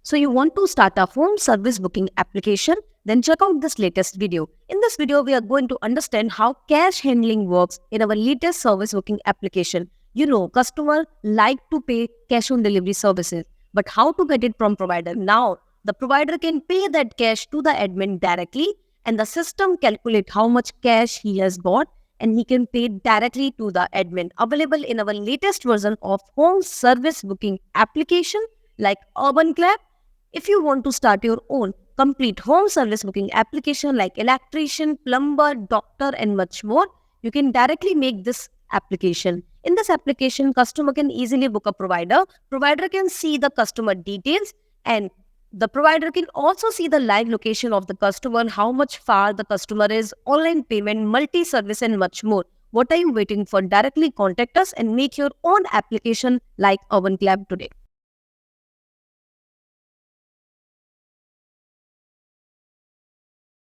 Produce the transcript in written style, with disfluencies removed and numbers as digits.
So you want to start a home service booking application? Then check out this latest video. In this video, we are going to understand how cash handling works in our latest service booking application. Customer like to pay cash on delivery services, but how to get it from provider? Now, the provider can pay that cash to the admin directly, and the system calculate how much cash he has got, and he can pay directly to the admin. Available in our latest version of home service booking application like UrbanClap. If you want to start your own complete home service booking application like electrician, plumber, doctor, and much more, you can directly make this application. In this application, customer can easily book a provider. Provider can see the customer details, and the provider can also see the live location of the customer, how much far the customer is, online payment, multi-service, and much more. What are you waiting for? Directly contact us and make your own application like UrbanClap today.